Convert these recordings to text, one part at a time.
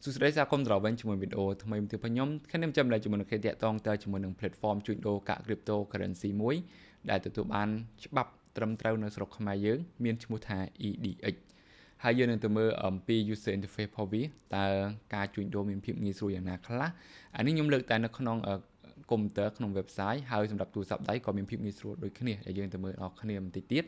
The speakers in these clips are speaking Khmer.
សួស្តីសាគុំត្រឡប់វិញជាមួយវីដេអូថ្មីទៀតខ្ញុំខ្ញុំចាំតែជាមួយនឹងគេតាក់ទងទៅជាមួយនឹង platform ជួញដូរកាក់ cryptocurrency មួយដែលទទួលបានច្បាប់ត្រឹមត្រូវនៅស្រុកខ្មែរយើងមានឈ្មោះថា EDX ហើយយើងនឹងទៅមើលអំពី user interface របស់វាតើការជួញដូរមានភាពងាយស្រួលយ៉ាងណាខ្លះអានេះខ្ញុំលើកតែនៅក្នុងកុំព្យូទ័រក្នុង website ហើយសម្រាប់ទូរស័ព្ទដៃក៏មានភាពងាយស្រួលដូចគ្នាដែលយើងទៅមើលអស់គ្នាបន្តិចទៀត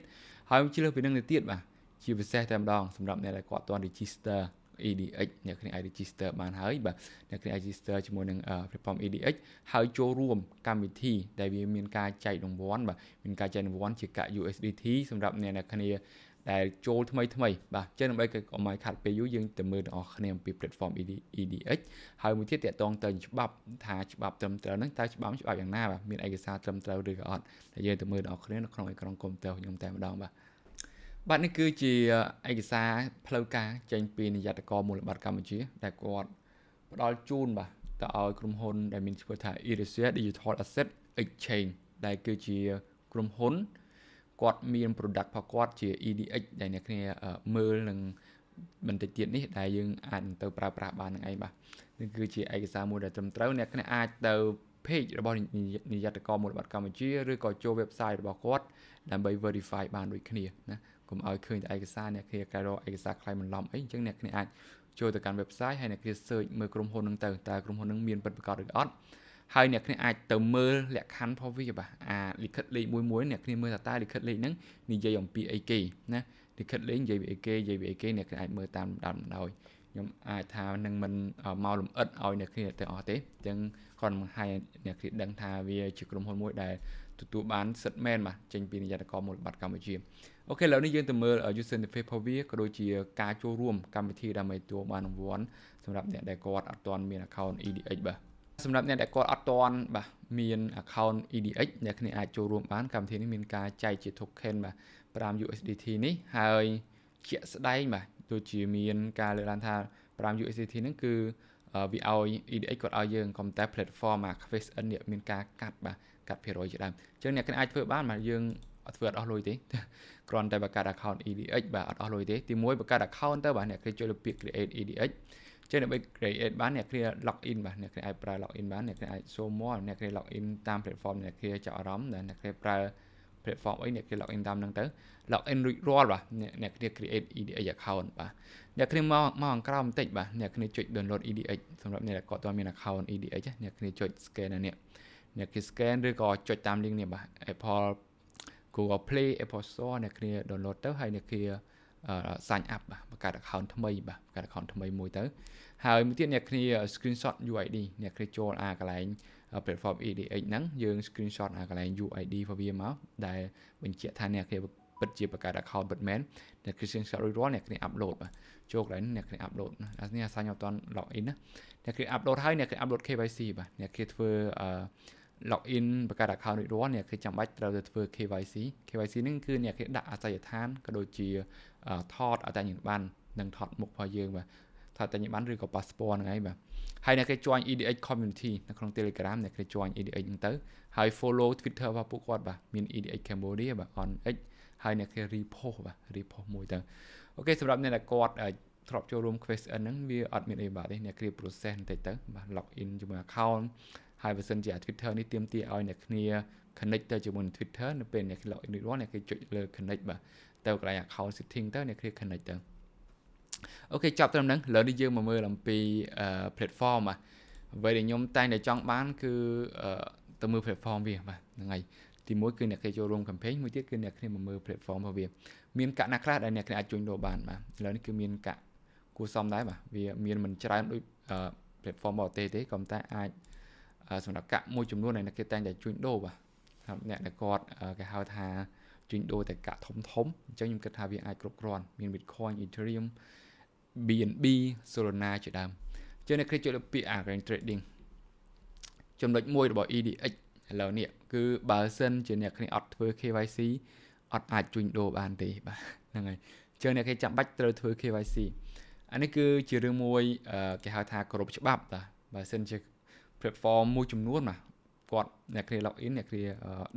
ហើយជឿលើពីនឹងទៀតបាទជាពិសេសតែម្ដងសម្រាប់អ្នកដែលគាត់អត់ទាន់ register EDX អ្នកគ្នាអាច register បានហើយបាទអ្នកគ្នាអាច register ជាមួយនឹង platform EDX ហើយចូលរួមកម្មវិធីដែលវាមានការចែករង្វាន់បាទមានការចែករង្វាន់ជាកាក់ USDT សម្រាប់អ្នកគ្នាដែលចូលថ្មីបាទចឹងដើម្បីកុំឲ្យខាត់ពេលយូរយើងទៅមើលទាំងអស់គ្នាអំពី platform EDX ហើយមួយទៀតតាក់ទងទៅច្បាប់ថាច្បាប់ត្រឹមត្រូវហ្នឹងតើច្បាប់យ៉ាងណាបាទមានឯកសារត្រឹមត្រូវឬក៏អត់ដែលយើងទៅមើលទាំងអស់គ្នានៅក្នុងអេក្រង់កុំព្យូទ័រខ្ញុំតែម្ដងបាទនេះគឺជាឯកសារផ្លូវការចេញពីនាយកដ្ឋានមូលបត្រកម្ពុជាដែលគាត់ផ្ដល់ជូនបាទទៅឲ្យក្រុមហ៊ុនដែលមានឈ្មោះថា Eurasia Digital Asset Exchange ដែលគឺជាក្រុមហ៊ុនគាត់មាន product របស់គាត់ជា EDX ដែលអ្នកគ្នាមើលនឹងបន្តិចទៀតនេះដែលយើងអាចទៅប្រើប្រាស់បាននឹងឯងបាទនេះគឺជាឯកសារមួយដែលត្រឹមត្រូវអ្នកគ្នាអាចទៅ page របស់នាយកដ្ឋានមូលបត្រកម្ពុជាឬក៏ចូល website របស់គាត់ដើម្បី verify បានដូចគ្នាណាកុំឲ្យឃើញតែឯកសារអ្នកគ្នាកាយរកឯកសារខ្លៃបន្លំអីអញ្ចឹងអ្នកគ្នាអាចចូលទៅកាន់ website ហើយអ្នកគ្នា search មើលក្រុមហ៊ុនហ្នឹងទៅតើក្រុមហ៊ុនហ្នឹងមានពិតប្រាកដឬអត់ហើយអ្នកគ្នាអាចទៅមើលលក្ខខណ្ឌរបស់វាបាទអាលិខិតលេខមួយអ្នកគ្នាមើលតើលិខិតលេខហ្នឹងនិយាយអំពីអីគេណាលិខិតលេខនិយាយពីអីគេអ្នកគ្នាអាចមើលតាមដោយខ្ញុំអាចថានឹងមិនមកលំអិតឲ្យអ្នកគ្នាទាំងអស់ទេអញ្ចឹងគាត់បង្ហាញអ្នកគ្នាដឹងថាវាជាក្រុមហ៊ុនមួយដែលទទួលបានសិទ្ធិមែនបាទចេញពីនាយកដ្ឋានមូលបត្រកម្ពុជាអូខេឥឡូវនេះយើងទៅមើល user interface របស់វាក៏ដូចជាការចូលរួមកម្មវិធីដើម្បីទទួលបានរង្វាន់សម្រាប់អ្នកដែលគាត់អត់ទាន់មាន account EDX បាទសម្រាប់អ្នកដែលគាត់អត់ទាន់បាទមាន account EDX អ្នកគ្នាអាចចូលរួមបានកម្មវិធីនេះមានការចែកជា token បាទ5 USDT នេះហើយជាក់ស្ដែងបាទដូចជាមានការលើកឡើងថា5 USDT ហ្នឹងគឺវាឲ្យ EDX គាត់ឲ្យយើងក៏តែ platform QuestN នេះមានការកាត់បាទកាត់ភាគរយជាដើមអញ្ចឹងអ្នកគ្នាអាចធ្វើបានបាទយើងអត់ធ្វើអត់អស់លុយទេគ្រាន់តែបង្កើត account EDX បាទអត់អស់លុយទេទី1បង្កើត account ទៅបាទអ្នកគេចូលទៅពាក្យ create EDX ចឹងដើម្បី create បានអ្នកគេ log in បាទអ្នកគេអាចប្រើ log in បានអ្នកគេអាច show more អ្នកគេ log in តាម platform អ្នកគេចាប់អារម្មណ៍ដែលអ្នកគេប្រើ platform អីអ្នកគេ log in តាមហ្នឹងទៅ log in រួចរាល់បាទអ្នកគេ create EDX account បាទអ្នកគេមកអង្ក្រោមបន្តិចបាទអ្នកគេចុច download EDX សម្រាប់អ្នកដែលគាត់អត់មាន account EDX អ្នកគេចុច scan នេះអ្នកគេ scan ឬក៏ចុចតាម link នេះបាទ Apple Google Play Apple Store អ្នកគ្នា download ទៅហើយអ្នកគ្នាsign up បាទបង្កើត account ថ្មីបាទបង្កើត account ថ្មីមួយទៅហើយមួយទៀតអ្នកគ្នា screenshot UID អ្នកគ្នាចូលកន្លែង platform EDX ហ្នឹងយើង screenshot កន្លែង UID របស់វាមកដែលបញ្ជាក់ថាអ្នកគ្នាពិតជាបង្កើត account ពិតមែនអ្នកគ្នា screenshot រួចរាល់អ្នកគ្នា upload បាទចូលកន្លែងអ្នកគ្នា upload ណានេះអាសាញអត់ទាន់ log in ណាអ្នកគ្នា upload ហើយអ្នកគ្នា upload KYC បាទអ្នកគ្នាធ្វើlog in បង្កើត account រួចរាល់អ្នកគេចាំបាច់ត្រូវទៅធ្វើ KYC ហ្នឹងគឺអ្នកគេដាក់អាសយដ្ឋានក៏ដូចជាថតអត្តសញ្ញាណប័ណ្ណនិងថតមុខរបស់យើងបាទថតអត្តសញ្ញាណប័ណ្ណឬក៏ passport ហ្នឹងហើយបាទហើយអ្នកគេ join EDX community នៅក្នុង Telegram អ្នកគេ join EDX ហ្នឹងទៅហើយ follow Twitter របស់ពួកគាត់បាទមាន EDX Cambodia បាទ on X ហើយអ្នកគេ repost បាទ repost មួយទៅអូខេសម្រាប់អ្នកដែលគាត់ធ្លាប់ចូលរួម QuestN ហ្នឹងវាអត់មានអីបាក់ទេអ្នកគេ process បន្តិចទៅបាទ log in ជាមួយ accountហើយបើសិនជា Twitter នេះទាមទារឲ្យអ្នកគ្នា connect ទៅជាមួយនឹង Twitter នៅពេលអ្នក log in រួចរាល់អ្នកគេចុចលើ connect បាទទៅកន្លែង account setting ទៅអ្នកគេ connect ទៅអូខេចប់ត្រឹមហ្នឹងឥឡូវនេះយើងមកមើលអំពី platform បាទអ្វីដែលខ្ញុំតែងតែចង់បានគឺទៅមើល platform វាបាទហ្នឹងហើយទី1គឺអ្នកគេចូលរួម campaign មួយទៀតគឺអ្នកគ្នាមកមើល platform របស់វាមានកាក់ណាខ្លះដែលអ្នកគ្នាអាចជួញដូរបានបាទឥឡូវនេះគឺមានកាក់គួរសមដែរបាទវាមានមិនច្រើនដូច platform បរទេសទេក៏តែអាចសម្រាប់កាក់មួយចំនួនដែលអ្នកគេតែងតែជួញដូរបាទសម្រាប់អ្នកដែលគាត់គេហៅថាជួញដូរតែកាក់ធំអញ្ចឹងខ្ញុំគិតថាវាអាចគ្រប់គ្រាន់មាន Bitcoin Ethereum BNB Solana ជាដើមអញ្ចឹងអ្នកគេចូលទៅពាក្យ range trading ចំណុចមួយរបស់ EDX ឥឡូវនេះគឺបើសិនជាអ្នកគ្នាអត់ធ្វើ KYC អត់អាចជួញដូរបានទេបាទហ្នឹងហើយអញ្ចឹងអ្នកគេចាំបាច់ត្រូវធ្វើ KYC អានេះគឺជារឿងមួយគេហៅថាគោរពច្បាប់បាទបើសិនជា platform មួយចំនួនបាទគាត់អ្នកគ្នា log in អ្នកគ្នា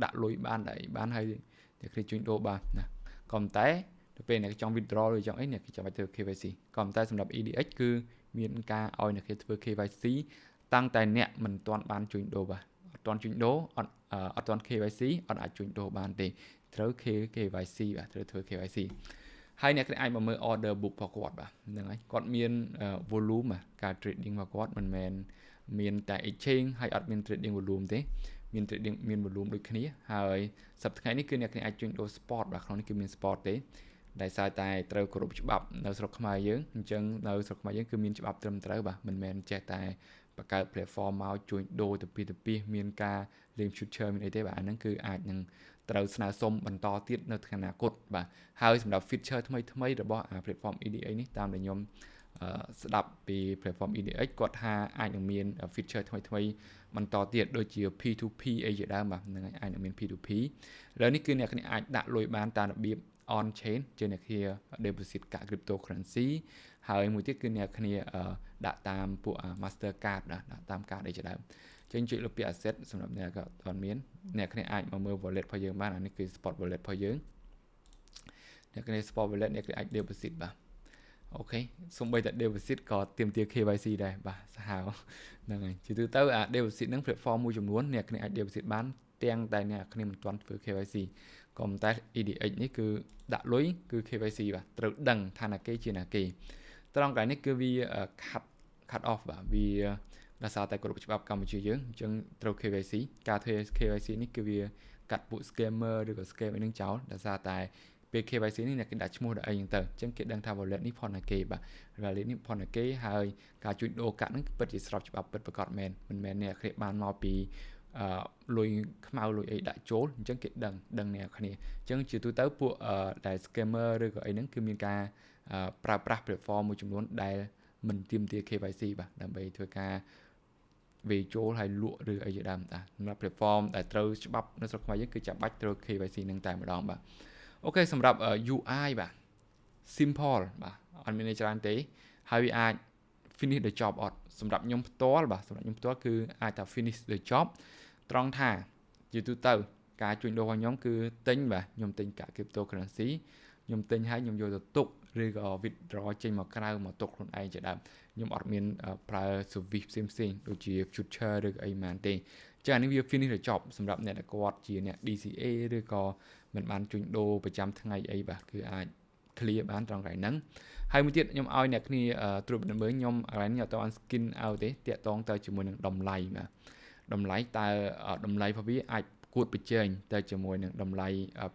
ដាក់លុយបានហើយអ្នកគ្នាជួញដូរបានណាក៏តែទៅពេលអ្នកចង់ withdraw ឬចង់អីអ្នកគេចាំបាច់ធ្វើ KYC ក៏តែសម្រាប់ EDX គឺ មានការឲ្យអ្នកគេធ្វើ KYC តាំងតែអ្នកមិនទាន់បានជួញដូរបាទអត់ទាន់ជួញដូរអត់ទាន់ KYC អត់អាចជួញដូរបានទេត្រូវ KYC បាទត្រូវធ្វើ KYC ហើយអ្នកអាចមកមើល order book របស់គាត់បាទហ្នឹងហើយគាត់មាន volume ការ trading របស់គាត់មិនមែនមានតែ exchange ហើយអត់មាន trading volume ទេមាន trading មាន volume ដូចគ្នាហើយសប្តាហ៍ថ្ងៃនេះគឺអ្នកអាចជួញដូរ spot បាទក្នុងនេះគឺមាន spot ទេដែលសារតែត្រូវគោរពច្បាប់នៅស្រុកខ្មែរយើងអញ្ចឹងនៅស្រុកខ្មែរយើងគឺមានច្បាប់ត្រឹមត្រូវបាទមិនមែនចេះតែបង្កើត platform មកជួញដូរទៅពីមានការលេង future មានអីទេបាទអាហ្នឹងគឺអាចនឹងត្រូវស្នើសុំបន្តទៀតនៅថ្ងៃអនាគតបាទហើយសម្រាប់ feature ថ្មីរបស់ platform EDX នេះតាមដែលខ្ញុំស្ដាប់ពី platform EDX គាត់ថាអាចនឹងមាន feature ថ្មីបន្តទៀតដូចជា P2P អីជាដើមបាទហ្នឹងហើយអាចនឹងមាន P2P ឥឡូវនេះគឺអ្នកគ្នាអាចដាក់លុយបានតាមរបៀប on chain ជាអ្នកគ្នា deposit កាក់ cryptocurrency ហើយមួយទៀតគឺអ្នកគ្នាដាក់តាមពួក Mastercard ដាក់តាមកាតអីជាដើមចឹងជួយលើពី asset សម្រាប់អ្នកក៏អត់មានអ្នកគ្នាអាចមកមើល wallet របស់យើងបានអានេះគឺ spot wallet របស់យើងអ្នកគ្នា spot wallet អ្នកគ្នាអាច deposit បាទអូខេសូម្បីតែ deposit ក៏ទាមទារ KYC ដែរបាទសាហាវហ្នឹងហើយជាទូទៅdeposit ហ្នឹង platform មួយចំនួនអ្នកគ្នាអាច deposit បានទាំងតែអ្នកគ្នាមិនទាន់ធ្វើ KYC ក៏តែ EDX នេះគឺដាក់លុយគឺ KYC បាទត្រូវដឹងថាណាគេជាណាគេត្រង់កន្លែងនេះគឺវា cut off បាទវាដោយសារតែគ្រប់ច្បាប់កម្ពុជាយើងអញ្ចឹងត្រូវ KYC ការធ្វើ KYC នេះគឺវាកាត់ពួក scammer ឬក៏ scam អីហ្នឹងចោលដោយសារតែពេល KYC នេះអ្នកគេដាក់ឈ្មោះដាក់អីហ្នឹងទៅអញ្ចឹងគេដឹងថា wallet នេះផុនណាគេបាទ wallet នេះផុនណាគេហើយការជួញដូរកាត់ហ្នឹងពិតជាស្របច្បាប់ពិតប្រាកដមែនមិនមែនអ្នកគ្នាបានមកពីលុយខ្មៅលុយអីដាក់ចូលអញ្ចឹងគេដឹងអ្នកគ្នាអញ្ចឹងជាទូទៅពួកដែល scammer ឬក៏អីហ្នឹងគឺមានការប្រើប្រាស់ platform មួយចំនួនដែលមិនទាមទារ KYC បាទដើម្បីធ្វើការវាចូលហើយលក់ឬអីជាដើមតាសម្រាប់ platform ដែលត្រូវច្បាប់នៅស្រុកខ្មែរយើងគឺចាំបាច់ត្រូវ KYC នឹងតែម្ដងបាទអូខេសម្រាប់ UI បាទ simple បាទអត់មានអីច្រើនទេហើយវាអាច finish the job អត់សម្រាប់ខ្ញុំផ្ទាល់បាទសម្រាប់ខ្ញុំផ្ទាល់គឺអាចថា finish the job ត្រង់ថាជាទូទៅការជួញដូររបស់ខ្ញុំគឺទិញបាទខ្ញុំទិញកាក់ cryptocurrency ខ្ញុំទិញហើយខ្ញុំយកទៅទុកឬក៏ withdraw ចេញមកក្រៅមកទុកខ្លួនឯងជាដើមខ្ញុំអត់មានប្រើ service ផ្សេងដូចជា future ឬក៏អីម៉ានទេចឹងអានេះវា finish the job សម្រាប់អ្នកដែលគាត់ជាអ្នក DCA ឬក៏មិនបានជួញដូរប្រចាំថ្ងៃអីបាទគឺអាច clear បានត្រង់កន្លែងហ្នឹងហើយមួយទៀតខ្ញុំឲ្យអ្នកគ្នាត្រួតពិនិត្យមើលខ្ញុំកន្លែងនេះអត់បាន skin out ទេតាក់ទងទៅជាមួយនឹងតម្លៃបាទតម្លៃតើតម្លៃរបស់វាអាចគួតប្រជែងទៅជាមួយនឹងតម្លៃ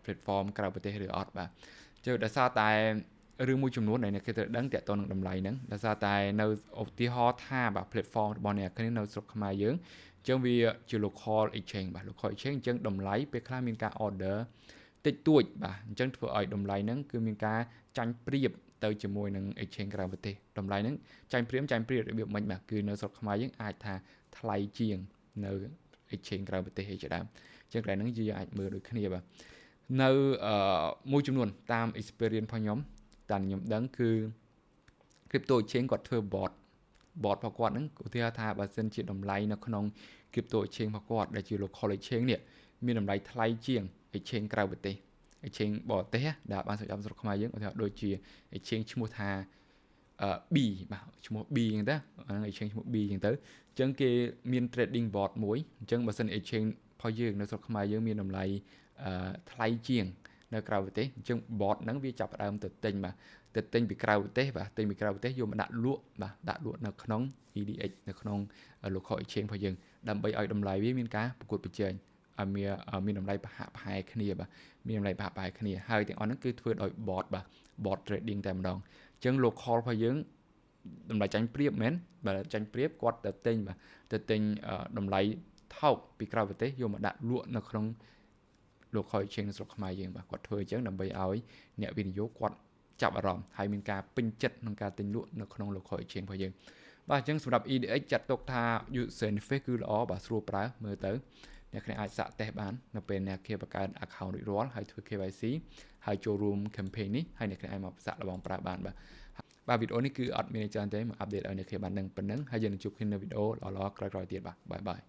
platform ក្រៅប្រទេសឬអត់បាទជឿដោយសារតែរឿងមួយចំនួនដែលអ្នកគេត្រូវដឹងតាក់ទងនឹងតម្លៃហ្នឹងដោយសារតែនៅឧទាហរណ៍ថាបាទ platform របស់អ្នកគ្នានៅស្រុកខ្មែរយើងអញ្ចឹងវាជា local exchange បាទ local exchange អញ្ចឹងតម្លៃពេលខ្លះមានការ order តិចតួចបាទអញ្ចឹងធ្វើឲ្យតម្លៃហ្នឹងគឺមានការចាញ់ប្រៀបទៅជាមួយនឹង exchange ក្រៅប្រទេសតម្លៃហ្នឹងចាញ់ប្រៀបរបៀបមិនបាទគឺនៅស្រុកខ្មែរយើងអាចថាថ្លៃជាងនៅ exchange ក្រៅប្រទេសឯជាដើមអញ្ចឹងកន្លែងហ្នឹងយើងអាចមើលដូចគ្នាបាទនៅមួយចំនួនតាម experience របស់ខ្ញុំតាមខ្ញុំដឹងគឺ crypto exchange គាត់ធ្វើ bot របស់គាត់ហ្នឹងឧទាហរណ៍ថាបើសិនជាតម្លៃនៅក្នុង crypto exchange របស់គាត់ដែលជា local exchange នេះមានតម្លៃថ្លៃជាង exchange ក្រៅប្រទេស exchange បរទេសដែលបានស្រុកខ្មែរយើងឧទាហរណ៍ដូចជា exchange ឈ្មោះថា B បាទឈ្មោះ B អញ្ចឹងទៅអាហ្នឹង exchange ឈ្មោះ B អញ្ចឹងទៅអញ្ចឹងគេមាន trading bot មួយអញ្ចឹងបើសិន exchange របស់យើងនៅស្រុកខ្មែរយើងមានតម្លៃថ្លៃជាងនៅក្រៅប្រទេសអញ្ចឹង bot ហ្នឹងវាចាប់ផ្ដើមទៅទិញបាទទៅទិញពីក្រៅប្រទេសបាទទិញពីក្រៅប្រទេសយកមកដាក់លក់បាទដាក់លក់នៅក្នុង EDX នៅក្នុង local exchange របស់យើងដើម្បីឲ្យតម្លៃវាមានការប្រកួតប្រជែងឲ្យមានតម្លៃប្រហាក់ប្រហែលគ្នាបាទមានតម្លៃប្រហាក់ប្រហែលគ្នាហើយទាំងអស់ហ្នឹងគឺធ្វើដោយ bot បាទ bot trading តែម្ដងអញ្ចឹង local របស់យើងតម្លៃចាញ់ប្រៀបមែនបើចាញ់ប្រៀបគាត់ទៅទិញបាទទៅទិញតម្លៃថោកពីក្រៅប្រទេសយកមកដាក់លក់នៅក្នុង local exchange នៅស្រុកខ្មែរយើងបាទគាត់ធ្វើអញ្ចឹងដើម្បីឲ្យអ្នកវិនិយោគគាត់ចាប់អារម្មណ៍ហើយមានការពេញចិត្តក្នុងការទិញលក់នៅក្នុង local exchange របស់យើងបាទអញ្ចឹងសម្រាប់ EDX ចាត់ទុកថា user interface គឺល្អបាទស្រួលប្រើមើលទៅអ្នកគ្នាអាចសាកតេស្តបាននៅពេលអ្នកគេបង្កើត account រួចរាល់ហើយធ្វើ KYC ហើយចូលរួម campaign នេះហើយអ្នកគ្នាអាចមកសាកល្បងប្រើបានបាទវីដេអូនេះគឺអត់មានអីច្រើនទេមកអាប់ដេតឲ្យអ្នកគ្នាបានដឹងប៉ុណ្ណឹងហើយយើងនឹងជួបគ្នានៅវីដេអូល្អៗក្រោយៗទៀតបាទបាយបាយ